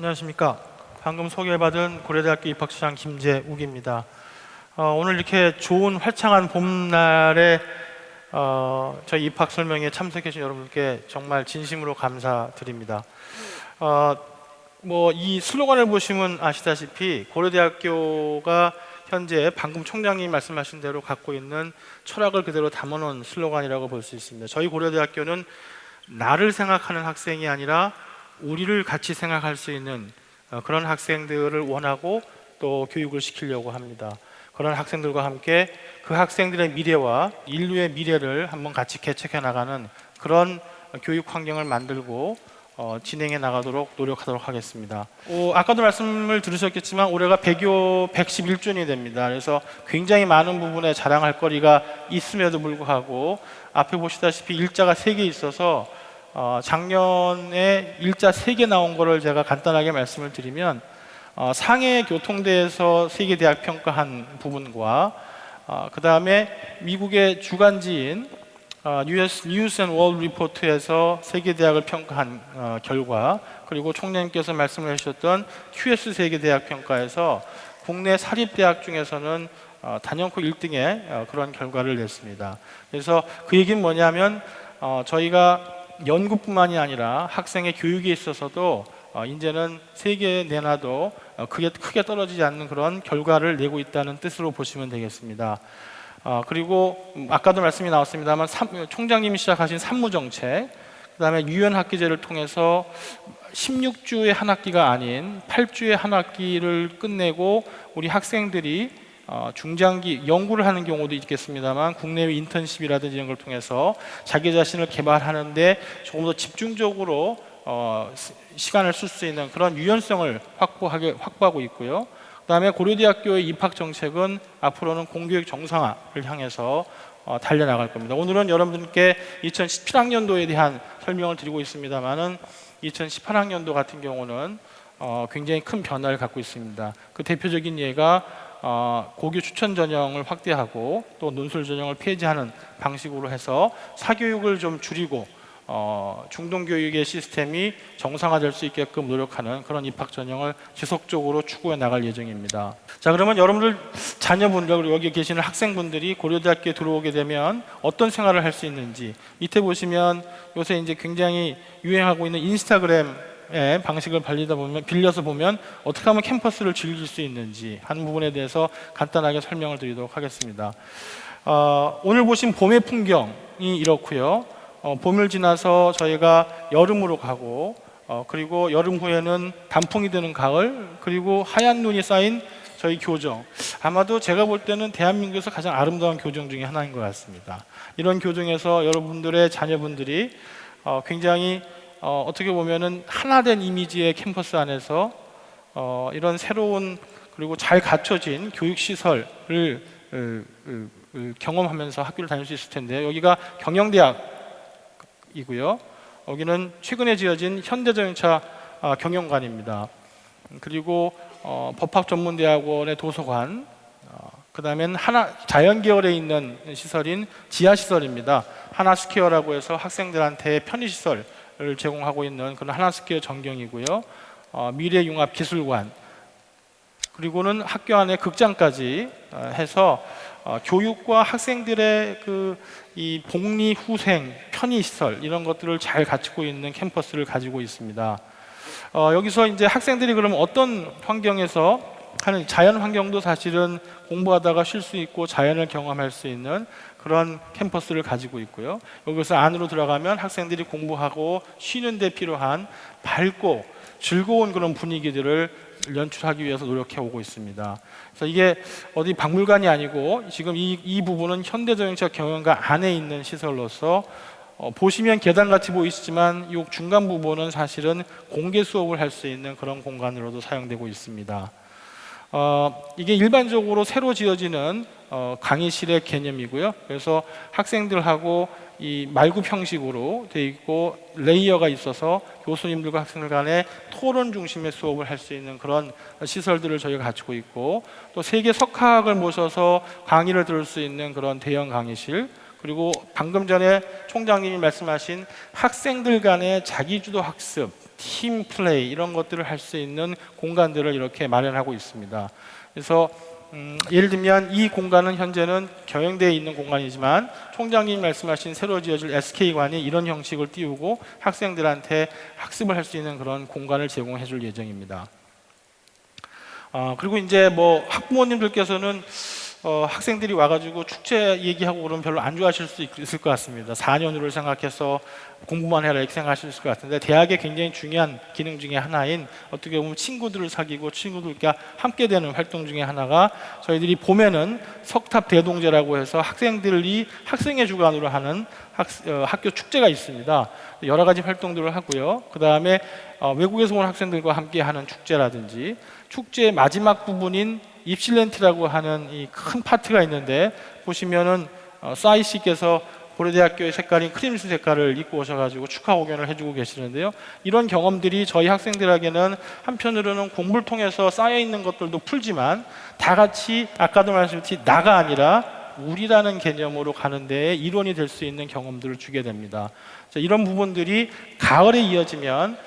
안녕하십니까. 방금 소개받은 고려대학교 입학처장 김재욱입니다. 오늘 이렇게 좋은 활창한 봄날에 저희 입학 설명회에 참석해 주신 여러분께 정말 진심으로 감사드립니다. 이 슬로건을 보시면 아시다시피 고려대학교가 현재 방금 총장님 말씀하신 대로 갖고 있는 철학을 그대로 담아놓은 슬로건이라고 볼 수 있습니다. 저희 고려대학교는 나를 생각하는 학생이 아니라 우리를 같이 생각할 수 있는 그런 학생들을 원하고 또 교육을 시키려고 합니다. 그런 학생들과 함께 그 학생들의 미래와 인류의 미래를 한번 같이 개척해 나가는 그런 교육 환경을 만들고 진행해 나가도록 노력하도록 하겠습니다. 아까도 말씀을 들으셨겠지만 올해가 배교 111주년이 됩니다. 그래서 굉장히 많은 부분에 자랑할 거리가 있음에도 불구하고 앞에 보시다시피 일자가 3개 있어서 작년에 일자 3개 나온 거를 제가 간단하게 말씀을 드리면 상해 교통대에서 세계 대학 평가한 부분과 그 다음에 미국의 주간지인 US News and World Report에서 세계 대학을 평가한 결과, 그리고 총장님께서 말씀을 해주셨던 QS 세계 대학 평가에서 국내 사립대학 중에서는 단연코 1등의 그런 결과를 냈습니다. 그래서 그 얘기는 뭐냐면 저희가 연구뿐만이 아니라 학생의 교육에 있어서도 이제는 세계 내놔도 크게 떨어지지 않는 그런 결과를 내고 있다는 뜻으로 보시면 되겠습니다. 그리고 아까도 말씀이 나왔습니다만 총장님이 시작하신 산무정책, 그 다음에 유연학기제를 통해서 16주의 한 학기가 아닌 8주의 한 학기를 끝내고 우리 학생들이 중장기 연구를 하는 경우도 있겠습니다만 국내외 인턴십이라든지 이런 걸 통해서 자기 자신을 개발하는데 조금 더 집중적으로 시간을 쓸 수 있는 그런 유연성을 확보하고 있고요. 그 다음에 고려대학교의 입학 정책은 앞으로는 공교육 정상화를 향해서 달려나갈 겁니다. 오늘은 여러분들께 2017학년도에 대한 설명을 드리고 있습니다만은 2018학년도 같은 경우는 굉장히 큰 변화를 갖고 있습니다. 그 대표적인 예가 고교 추천 전형을 확대하고 또 논술 전형을 폐지하는 방식으로 해서 사교육을 좀 줄이고 중등교육의 시스템이 정상화될 수 있게끔 노력하는 그런 입학 전형을 지속적으로 추구해 나갈 예정입니다. 자, 그러면 여러분들 자녀분들 그리고 여기 계시는 학생분들이 고려대학교에 들어오게 되면 어떤 생활을 할 수 있는지, 밑에 보시면 요새 이제 굉장히 유행하고 있는 인스타그램의 방식을 빌려서 보면 어떻게 하면 캠퍼스를 즐길 수 있는지 하는 부분에 대해서 간단하게 설명을 드리도록 하겠습니다. 오늘 보신 봄의 풍경이 이렇고요. 봄을 지나서 저희가 여름으로 가고 그리고 여름 후에는 단풍이 드는 가을, 그리고 하얀 눈이 쌓인 저희 교정, 아마도 제가 볼 때는 대한민국에서 가장 아름다운 교정 중에 하나인 것 같습니다. 이런 교정에서 여러분들의 자녀분들이 굉장히 어떻게 보면은 하나된 이미지의 캠퍼스 안에서 이런 새로운 그리고 잘 갖춰진 교육시설을 경험하면서 학교를 다닐 수 있을 텐데요. 여기가 경영대학 이고요. 여기는 최근에 지어진 현대자동차 경영관입니다. 그리고 법학전문대학원의 도서관, 그 다음엔 자연계열에 있는 시설인 지하시설입니다. 하나스퀘어라고 해서 학생들한테 편의시설을 제공하고 있는 그런 하나스퀘어 전경이고요. 미래융합기술관, 그리고는 학교 안에 극장까지 해서 교육과 학생들의 이 복리 후생 편의시설 이런 것들을 잘 갖추고 있는 캠퍼스를 가지고 있습니다. 여기서 이제 학생들이 그러면 어떤 환경에서 하는, 자연 환경도 사실은 공부하다가 쉴 수 있고 자연을 경험할 수 있는 그런 캠퍼스를 가지고 있고요. 여기서 안으로 들어가면 학생들이 공부하고 쉬는 데 필요한 밝고 즐거운 그런 분위기들을 연출하기 위해서 노력해 오고 있습니다. 그래서 이게 어디 박물관이 아니고 지금 이 부분은 현대자동차 경영관 안에 있는 시설로서 보시면 계단같이 보이시지만 이 중간 부분은 사실은 공개 수업을 할 수 있는 그런 공간으로도 사용되고 있습니다. 이게 일반적으로 새로 지어지는 강의실의 개념이고요. 그래서 학생들하고 이 말굽 형식으로 되어 있고 레이어가 있어서 교수님들과 학생들 간에 토론 중심의 수업을 할 수 있는 그런 시설들을 저희가 갖추고 있고, 또 세계 석학을 모셔서 강의를 들을 수 있는 그런 대형 강의실, 그리고 방금 전에 총장님이 말씀하신 학생들 간의 자기주도 학습, 팀 플레이 이런 것들을 할 수 있는 공간들을 이렇게 마련하고 있습니다. 그래서 예를 들면 이 공간은 현재는 경영대에 있는 공간이지만 총장님이 말씀하신 새로 지어질 SK관이 이런 형식을 띄우고 학생들한테 학습을 할 수 있는 그런 공간을 제공해 줄 예정입니다. 그리고 이제 뭐 학부모님들께서는 학생들이 와가지고 축제 얘기하고 그러면 별로 안 좋아하실 수 있을 것 같습니다. 4년으로 생각해서 공부만 해라 이렇게 생각하실 것 같은데, 대학의 굉장히 중요한 기능 중에 하나인 어떻게 보면 친구들을 사귀고 친구들과 함께 되는 활동 중에 하나가 저희들이 봄에는 석탑 대동제라고 해서 학생들이 학생회 주관으로 하는 학교 축제가 있습니다. 여러 가지 활동들을 하고요. 그 다음에 외국에서 온 학생들과 함께 하는 축제라든지, 축제의 마지막 부분인 입실렌트라고 하는 이 큰 파티가 있는데, 보시면은 싸이 씨께서 고려대학교의 색깔인 크림슨 색깔을 입고 오셔가지고 축하 공연을 해주고 계시는데요. 이런 경험들이 저희 학생들에게는 한편으로는 공부를 통해서 쌓여있는 것들도 풀지만, 다 같이 아까도 말씀드렸듯이 나가 아니라 우리라는 개념으로 가는 데에 일원이 될 수 있는 경험들을 주게 됩니다. 이런 부분들이 가을에 이어지면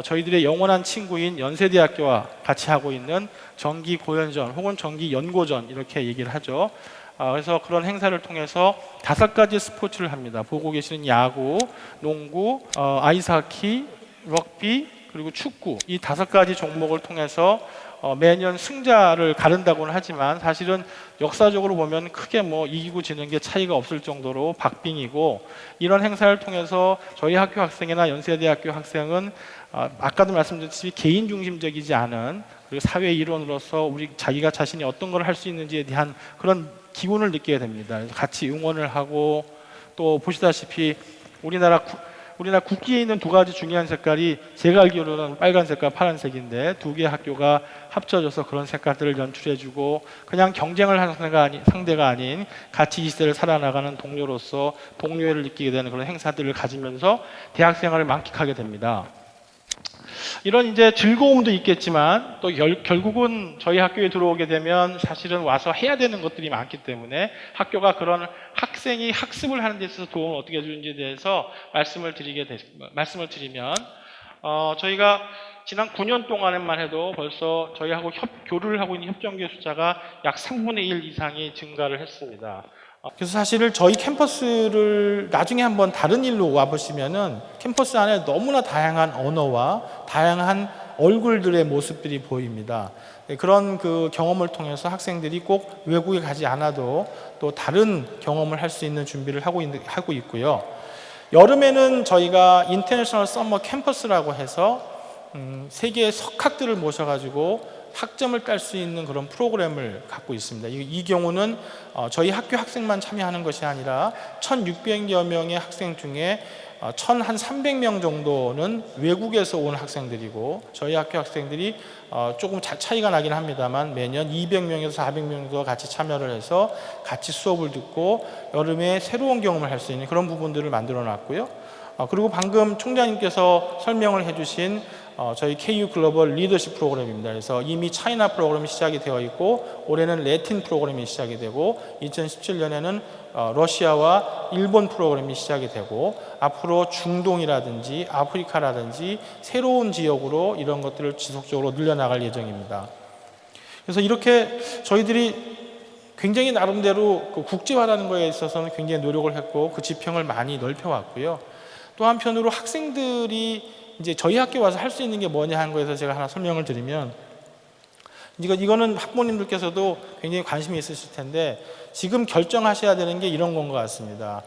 저희들의 영원한 친구인 연세대학교와 같이 하고 있는 정기 고연전 혹은 정기 연고전 이렇게 얘기를 하죠. 그래서 그런 행사를 통해서 5가지 스포츠를 합니다. 보고 계시는 야구, 농구, 아이스하키, 럭비, 그리고 축구, 이 5가지 종목을 통해서 매년 승자를 가른다고는 하지만 사실은 역사적으로 보면 크게 뭐 이기고 지는 게 차이가 없을 정도로 박빙이고, 이런 행사를 통해서 저희 학교 학생이나 연세대학교 학생은 아까도 말씀드렸듯이 개인 중심적이지 않은, 그리고 사회 일원으로서 우리 자기가 자신이 어떤 걸 할 수 있는지에 대한 그런 기운을 느끼게 됩니다. 그래서 같이 응원을 하고, 또 보시다시피 우리나라 국기에 있는 2가지 중요한 색깔이 제가 알기로는 빨간색과 파란색인데, 2개의 학교가 합쳐져서 그런 색깔들을 연출해주고, 그냥 경쟁을 하는 상대가 아닌 같이 이 시대를 살아나가는 동료로서 동료애를 느끼게 되는 그런 행사들을 가지면서 대학생활을 만끽하게 됩니다. 이런 이제 즐거움도 있겠지만 또 결국은 저희 학교에 들어오게 되면 사실은 와서 해야 되는 것들이 많기 때문에 학교가 그런 학생이 학습을 하는 데 있어서 도움을 어떻게 주는지에 대해서 말씀을 드리면, 저희가 지난 9년 동안에만 해도 벌써 저희하고 교류를 하고 있는 협정교의 숫자가 약 3분의 1 이상이 증가를 했습니다. 그래서 사실 저희 캠퍼스를 나중에 한번 다른 일로 와보시면은 캠퍼스 안에 너무나 다양한 언어와 다양한 얼굴들의 모습들이 보입니다. 그런 그 경험을 통해서 학생들이 꼭 외국에 가지 않아도 또 다른 경험을 할 수 있는 준비를 하고 있고요. 여름에는 저희가 인터내셔널 서머 캠퍼스라고 해서 세계의 석학들을 모셔가지고 학점을 딸 수 있는 그런 프로그램을 갖고 있습니다. 이 경우는 저희 학교 학생만 참여하는 것이 아니라 1,600여 명의 학생 중에 1,300명 정도는 외국에서 온 학생들이고, 저희 학교 학생들이 조금 차이가 나긴 합니다만 매년 200명에서 400명 정도 같이 참여를 해서 같이 수업을 듣고 여름에 새로운 경험을 할 수 있는 그런 부분들을 만들어 놨고요. 그리고 방금 총장님께서 설명을 해주신 저희 KU 글로벌 리더십 프로그램입니다. 그래서 이미 차이나 프로그램이 시작이 되어 있고, 올해는 레틴 프로그램이 시작이 되고, 2017년에는 러시아와 일본 프로그램이 시작이 되고, 앞으로 중동이라든지 아프리카라든지 새로운 지역으로 이런 것들을 지속적으로 늘려나갈 예정입니다. 그래서 이렇게 저희들이 굉장히 나름대로 그 국제화라는 거에 있어서는 굉장히 노력을 했고 그 지평을 많이 넓혀왔고요. 또 한편으로 학생들이 이제 저희 학교 와서 할 수 있는 게 뭐냐 하는 거에서 제가 하나 설명을 드리면, 이거는 학부모님들께서도 굉장히 관심이 있으실 텐데 지금 결정하셔야 되는 게 이런 건 것 같습니다.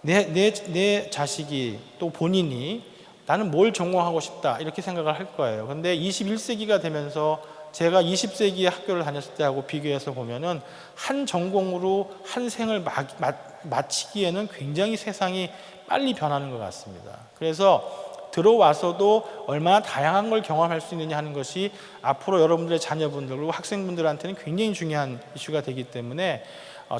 내 자식이 또 본인이 나는 뭘 전공하고 싶다 이렇게 생각을 할 거예요. 근데 21세기가 되면서 제가 20세기에 학교를 다녔을 때하고 비교해서 보면은 한 전공으로 한 생을 마치기에는 굉장히 세상이 빨리 변하는 것 같습니다. 그래서 들어와서도 얼마나 다양한 걸 경험할 수 있느냐 하는 것이 앞으로 여러분들의 자녀분들 그리고 학생분들한테는 굉장히 중요한 이슈가 되기 때문에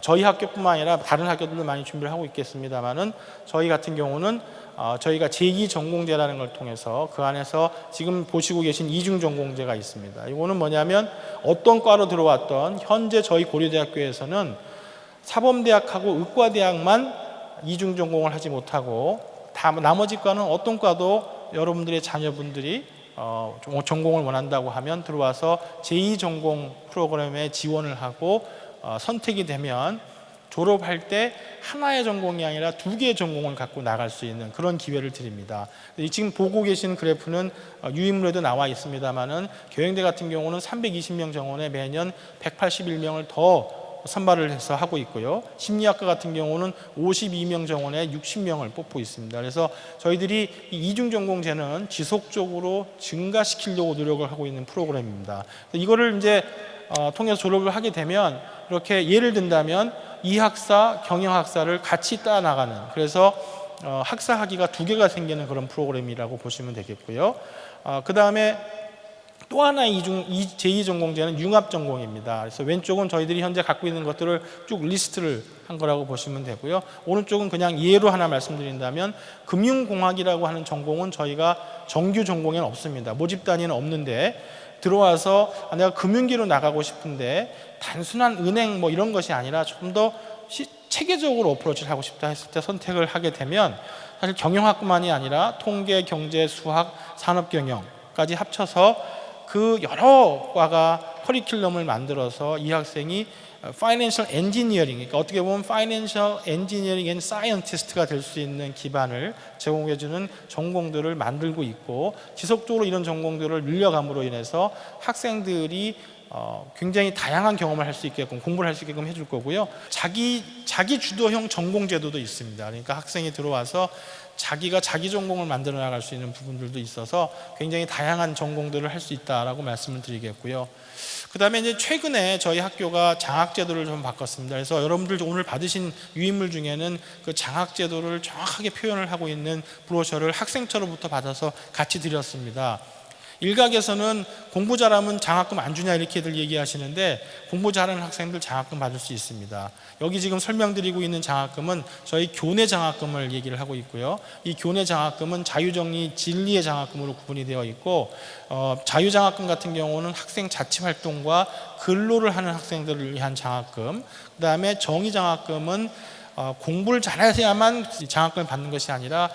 저희 학교뿐만 아니라 다른 학교들도 많이 준비를 하고 있겠습니다만은, 저희 같은 경우는 저희가 제2전공제라는 걸 통해서 그 안에서 지금 보시고 계신 이중전공제가 있습니다. 이거는 뭐냐면 어떤 과로 들어왔던 현재 저희 고려대학교에서는 사범대학하고 의과대학만 이중 전공을 하지 못하고 나머지 과는 어떤 과도 여러분들의 자녀분들이 전공을 원한다고 하면 들어와서 제2전공 프로그램에 지원을 하고 선택이 되면 졸업할 때 하나의 전공이 아니라 2개의 전공을 갖고 나갈 수 있는 그런 기회를 드립니다. 지금 보고 계신 그래프는 유인물에도 나와 있습니다만은 경영대 같은 경우는 320명 정원에 매년 181명을 더 선발을 해서 하고 있고요. 심리학과 같은 경우는 52명 정원에 60명을 뽑고 있습니다. 그래서 저희들이 이 이중전공제는 지속적으로 증가시키려고 노력을 하고 있는 프로그램입니다. 이거를 이제 통해서 졸업을 하게 되면 이렇게 예를 든다면 이학사, 경영학사를 같이 따 나가는, 그래서 학사 학위가 2개가 생기는 그런 프로그램이라고 보시면 되겠고요. 그 다음에 또 하나의 제2전공제는 융합전공입니다. 그래서 왼쪽은 저희들이 현재 갖고 있는 것들을 쭉 리스트를 한 거라고 보시면 되고요. 오른쪽은 그냥 예로 하나 말씀드린다면 금융공학이라고 하는 전공은 저희가 정규 전공에는 없습니다. 모집 단위는 없는데 들어와서 내가 금융기로 나가고 싶은데 단순한 은행 뭐 이런 것이 아니라 좀 더 체계적으로 어프로치를 하고 싶다 했을 때 선택을 하게 되면 사실 경영학뿐만이 아니라 통계, 경제, 수학, 산업경영까지 합쳐서 그 여러 과가 커리큘럼을 만들어서 이 학생이 파이낸셜 엔지니어링, 그러니까 어떻게 보면 파이낸셜 엔지니어링 앤 사이언티스트가 될 수 있는 기반을 제공해주는 전공들을 만들고 있고, 지속적으로 이런 전공들을 늘려감으로 인해서 학생들이 굉장히 다양한 경험을 할 수 있게끔, 공부를 할 수 있게끔 해줄 거고요. 자기 주도형 전공 제도도 있습니다. 그러니까 학생이 들어와서 자기가 자기 전공을 만들어 나갈 수 있는 부분들도 있어서 굉장히 다양한 전공들을 할 수 있다라고 말씀을 드리겠고요. 그 다음에 이제 최근에 저희 학교가 장학제도를 좀 바꿨습니다. 그래서 여러분들 오늘 받으신 유인물 중에는 그 장학제도를 정확하게 표현을 하고 있는 브로셔를 학생처로부터 받아서 같이 드렸습니다. 일각에서는 공부 잘하면 장학금 안 주냐 이렇게들 얘기하시는데, 공부 잘하는 학생들 장학금 받을 수 있습니다. 여기 지금 설명드리고 있는 장학금은 저희 교내 장학금을 얘기를 하고 있고요. 이 교내 장학금은 자유정리 진리의 장학금으로 구분이 되어 있고, 자유장학금 같은 경우는 학생 자치활동과 근로를 하는 학생들을 위한 장학금, 그 다음에 정의장학금은 공부를 잘해야만 장학금을 받는 것이 아니라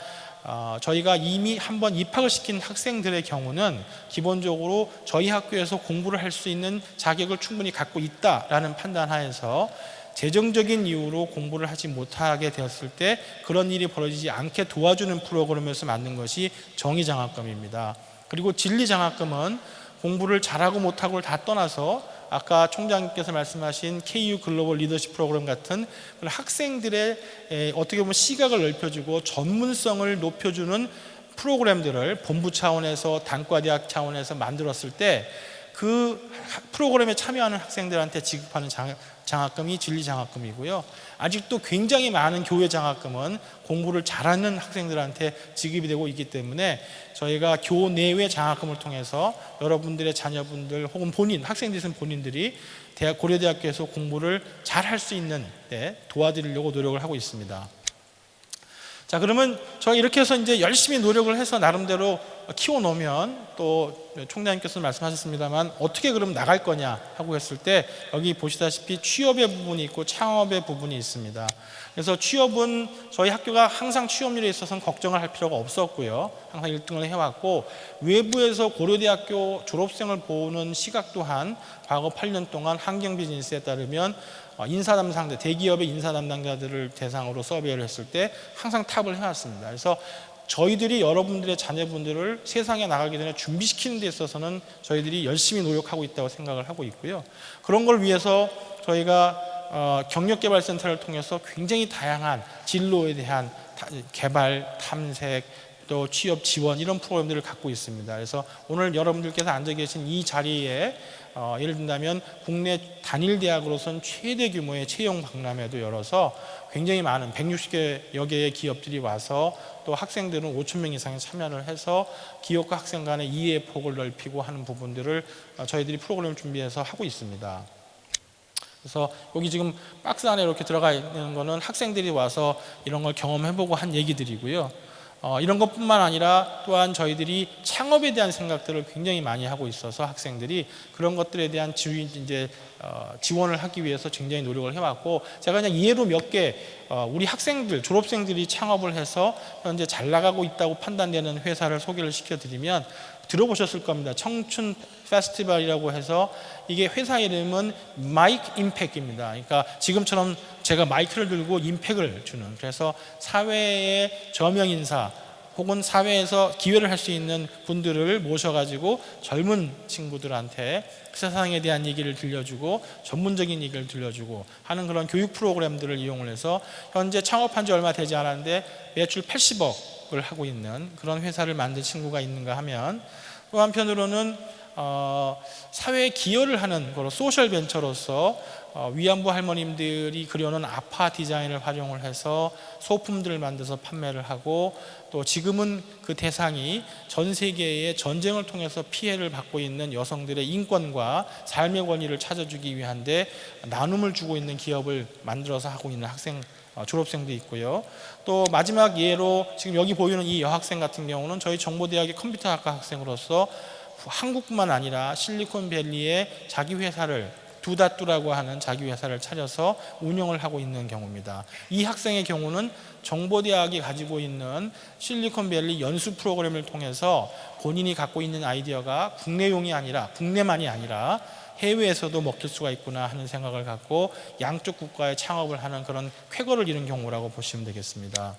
저희가 이미 한번 입학을 시킨 학생들의 경우는 기본적으로 저희 학교에서 공부를 할 수 있는 자격을 충분히 갖고 있다라는 판단하에서 재정적인 이유로 공부를 하지 못하게 되었을 때 그런 일이 벌어지지 않게 도와주는 프로그램에서 만든 것이 정의장학금입니다. 그리고 진리장학금은 공부를 잘하고 못하고를 다 떠나서 아까 총장님께서 말씀하신 KU 글로벌 리더십 프로그램 같은 학생들의 어떻게 보면 시각을 넓혀주고 전문성을 높여주는 프로그램들을 본부 차원에서 단과대학 차원에서 만들었을 때 그 프로그램에 참여하는 학생들한테 지급하는 장학금이 진리장학금이고요. 아직도 굉장히 많은 교회 장학금은 공부를 잘하는 학생들한테 지급이 되고 있기 때문에 저희가 교내외 장학금을 통해서 여러분들의 자녀분들 혹은 학생들은 본인들이 고려대학교에서 공부를 잘 할 수 있는 데 도와드리려고 노력을 하고 있습니다. 자, 그러면 저희 이렇게 해서 이제 열심히 노력을 해서 나름대로 키워놓으면, 또 총장님께서 말씀하셨습니다만 어떻게 그럼 나갈 거냐 하고 했을 때 여기 보시다시피 취업의 부분이 있고 창업의 부분이 있습니다. 그래서 취업은 저희 학교가 항상 취업률에 있어서는 걱정을 할 필요가 없었고요. 항상 1등을 해왔고, 외부에서 고려대학교 졸업생을 보는 시각 또한 과거 8년 동안 환경비즈니스에 따르면 인사 담당자, 대기업의 인사 담당자들을 대상으로 서베이를 했을 때 항상 탑을 해왔습니다. 그래서 저희들이 여러분들의 자녀분들을 세상에 나가기 전에 준비시키는 데 있어서는 저희들이 열심히 노력하고 있다고 생각을 하고 있고요. 그런 걸 위해서 저희가 경력개발센터를 통해서 굉장히 다양한 진로에 대한 개발, 탐색, 또 취업 지원 이런 프로그램들을 갖고 있습니다. 그래서 오늘 여러분들께서 앉아 계신 이 자리에 예를 든다면 국내 단일 대학으로선 최대 규모의 채용 박람회도 열어서 굉장히 많은 160여 개의 기업들이 와서 또 학생들은 5,000명 이상이 참여를 해서 기업과 학생 간의 이해의 폭을 넓히고 하는 부분들을 저희들이 프로그램을 준비해서 하고 있습니다. 그래서 여기 지금 박스 안에 이렇게 들어가 있는 거는 학생들이 와서 이런 걸 경험해보고 한 얘기들이고요. 이런 것뿐만 아니라 또한 저희들이 창업에 대한 생각들을 굉장히 많이 하고 있어서 학생들이 그런 것들에 대한 지원을 하기 위해서 굉장히 노력을 해왔고, 제가 그냥 예로 몇 개 우리 학생들, 졸업생들이 창업을 해서 현재 잘 나가고 있다고 판단되는 회사를 소개를 시켜드리면 들어보셨을 겁니다. 청춘 페스티벌이라고 해서, 이게 회사 이름은 마이크 임팩입니다. 그러니까 지금처럼 제가 마이크를 들고 임팩을 주는, 그래서 사회의 저명 인사 혹은 사회에서 기회를 할 수 있는 분들을 모셔가지고 젊은 친구들한테 세상에 대한 얘기를 들려주고 전문적인 얘기를 들려주고 하는 그런 교육 프로그램들을 이용을 해서 현재 창업한 지 얼마 되지 않았는데 매출 80억을 하고 있는 그런 회사를 만든 친구가 있는가 하면, 또 한편으로는 사회에 기여를 하는 그런 소셜 벤처로서 위안부 할머님들이 그려놓은 아파 디자인을 활용을 해서 소품들을 만들어서 판매를 하고, 또 지금은 그 대상이 전 세계의 전쟁을 통해서 피해를 받고 있는 여성들의 인권과 삶의 권리를 찾아주기 위한데 나눔을 주고 있는 기업을 만들어서 하고 있는 학생, 졸업생도 있고요. 또 마지막 예로 지금 여기 보이는 이 여학생 같은 경우는 저희 정보대학의 컴퓨터학과 학생으로서 한국뿐만 아니라 실리콘밸리에 자기 회사를, 두다뚜라고 하는 자기 회사를 차려서 운영을 하고 있는 경우입니다. 이 학생의 경우는 정보대학이 가지고 있는 실리콘밸리 연수 프로그램을 통해서 본인이 갖고 있는 아이디어가 국내용이 아니라, 국내만이 아니라 해외에서도 먹힐 수가 있구나 하는 생각을 갖고 양쪽 국가에 창업을 하는 그런 쾌거를 이룬 경우라고 보시면 되겠습니다.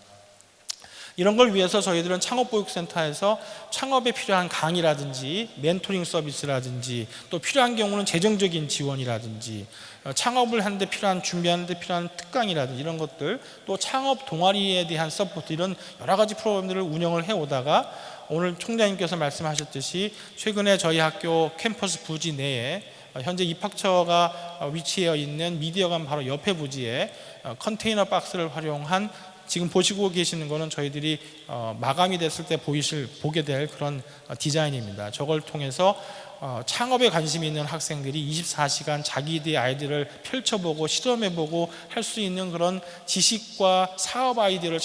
이런 걸 위해서 저희들은 창업보육센터에서 창업에 필요한 강의라든지 멘토링 서비스라든지, 또 필요한 경우는 재정적인 지원이라든지, 창업을 하는데 필요한, 준비하는데 필요한 특강이라든지 이런 것들, 또 창업 동아리에 대한 서포트, 이런 여러 가지 프로그램들을 운영을 해오다가 오늘 총장님께서 말씀하셨듯이 최근에 저희 학교 캠퍼스 부지 내에 현재 입학처가 위치해 있는 미디어관 바로 옆에 부지에 컨테이너 박스를 활용한, 지금 보시고 계시는 거는 저희들이 마감이 됐을 때 보게 될 그런 디자인입니다. 저걸 통해서 창업에 관심이 있는 학생들이 24시간 자기들의 아이디어를 펼쳐보고 실험해보고 할 수 있는 그런 지식과 사업 아이디어를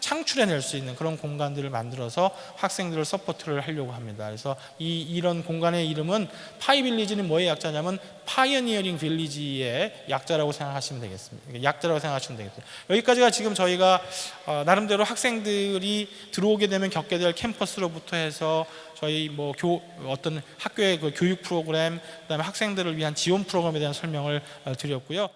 창출해낼 수 있는 그런 공간들을 만들어서 학생들을 서포트를 하려고 합니다. 그래서 이런 공간의 이름은 파이빌리지는 뭐의 약자냐면 파이어니어링 빌리지의 약자라고 생각하시면 되겠습니다. 약자라고 생각하시면 되겠습니다. 여기까지가 지금 저희가 나름대로 학생들이 들어오게 되면 겪게 될 캠퍼스로부터 해서 저희 어떤 학교의 그 교육 프로그램, 그다음에 학생들을 위한 지원 프로그램에 대한 설명을 드렸고요.